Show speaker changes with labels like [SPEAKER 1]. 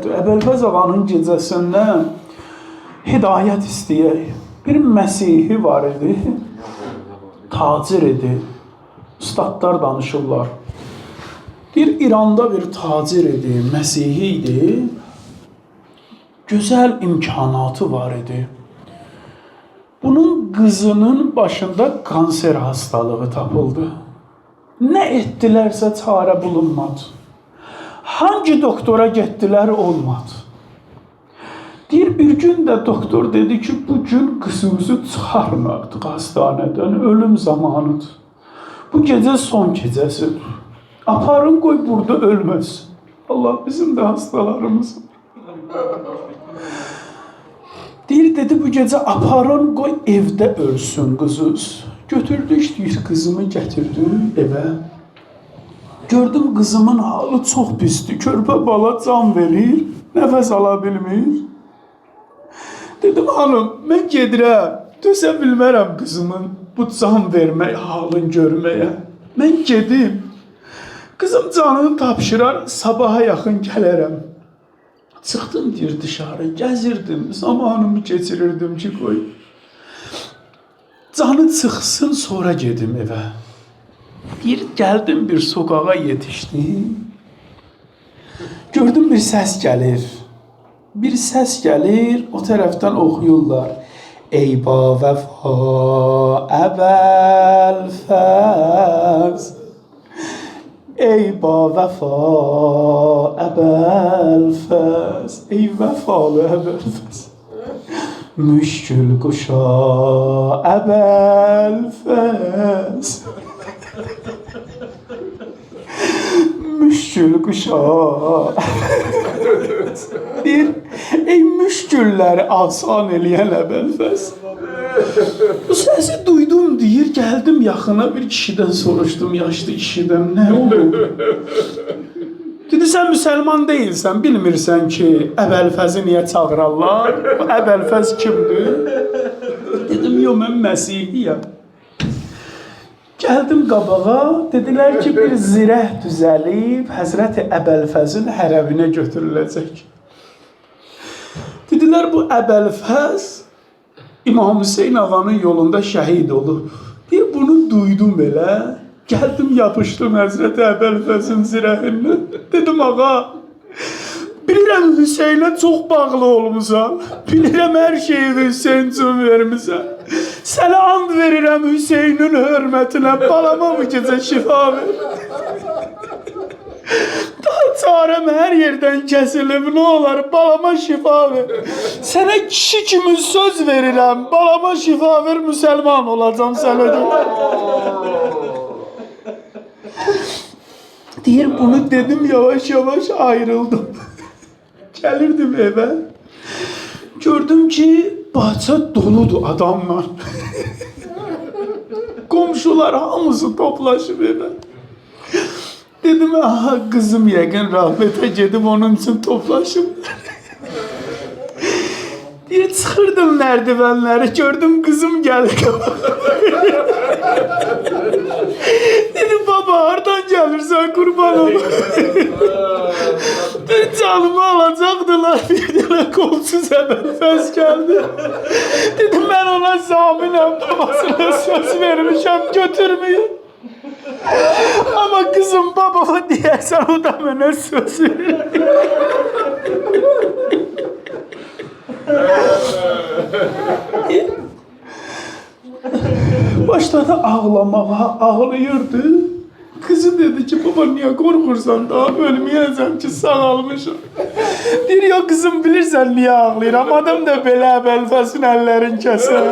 [SPEAKER 1] Əbəlfəz ağanın gecəsindən hidayət istəyək. Bir Məsihi var idi, tacir idi. Ustadlar danışırlar. Bir İranda bir tacir idi, Məsihi idi. Gözəl imkanatı var idi. Bunun qızının başında kanser hastalığı tapıldı. Nə etdilərsə çarə bulunmadı. Hangi doktora getdilər olmadı. Bir gün de doktor dedi ki, bugün kızımızı çıxarın artıq hastanədən, ölüm zamanıdır. Bu gecə son gecəsidir. Aparın qoy burada ölməsin. Allah bizim de hastalarımız. Dedi bu gecə aparın qoy evdə ölsün qızız. Götürdük, deyir kızımı gətirdim evə. Gördüm kızımın halı çox pisdir. Körpə bala can verir, nəfəs ala bilmir. Dedim hanım, mən gedirəm, dözə bilmərəm qızımın bu can vermək, halını görməyə. Mən gedim, qızım canını tapşırar, sabaha yaxın gələrəm. Çıxdım deyir dışarı, gəzirdim, zamanımı keçirirdim ki, qoy. Canı çıxsın, sonra gedim evə. Gəldim bir sokağa yetişdim. Gördüm bir səs gəlir. Bir səs gəlir, o tərəfdən oxuyurlar. Ey ba vəfa əbəl fəz. Ey ba vəfa əbəl fəz. Ey vəfalı əbəl fəz. Müşkül quşa əbəl fəz. Müşkül quşa. Deyir, ey müşkülləri asan eləyən əbəlfəz. Bu səsi duydum deyir, gəldim yaxına bir kişidən soruşdum, yaşlı kişidən, nə oldu? Dedi, sən müsəlman deyilsən, bilmirsən ki, əbəlfəzi niyə çağırarlar? Əbəlfəz kimdir? Dedim, yox, mən Məsihiyəm. Gəldim qabağa, dedilər ki, bir zirəh düzəlib, Həzrəti Əbəlfəzin hərəminə götürüləcək. Dedilər, bu Əbəlfəz İmam Hüseyin ağanın yolunda şəhid olub. Bir bunu duydum belə, gəldim yapışdım Həzrəti Əbəlfəzin zirəhindən. Dedim, ağa, bilirəm Hüseynə çox bağlı olmusan, bilirəm hər şeyi Hüseyin üçün vermisən. Sənə and verirəm Hüseynin hörmətinə, balama bu gecə şifa ver. Daha çarəm hər yerdən kəsilib, nə olar, balama şifa ver. Sənə kişi kimi söz verirəm, balama şifa ver, müsəlman olacam sənə görə. Deyir, bunu dedim, yavaş-yavaş ayrıldım. Gəlirdim evə. Gördüm ki, bahçə doludur adamla. Komşular hamısı toplaşıb evə. Dedim, aha kızım yəqin rahmetə gedib onun üçün toplaşıb. Deyir, çıxırdım mərdivənləri, gördüm kızım gəlir. Dedim, baba, hardan gəlirsən, qurban olum. Canımı alacaqdılar, bir dənə qolsuz Əbəlfəz gəldi. Dedim, mən ona zaminəm, babasına söz vermişəm, götürməyim. Ama kızım babama deyərsən, o da mənə söz verir. Başladı ağlamağa, ağlayırdı. Kızı dedi ki, baba niye korkursan, daha ölmeyəcəm ki, sağalmışım. Deyir, yok kızım, bilirsən niye ağlayıram, adam da belə Əbəlfəzin əllərin kəsər.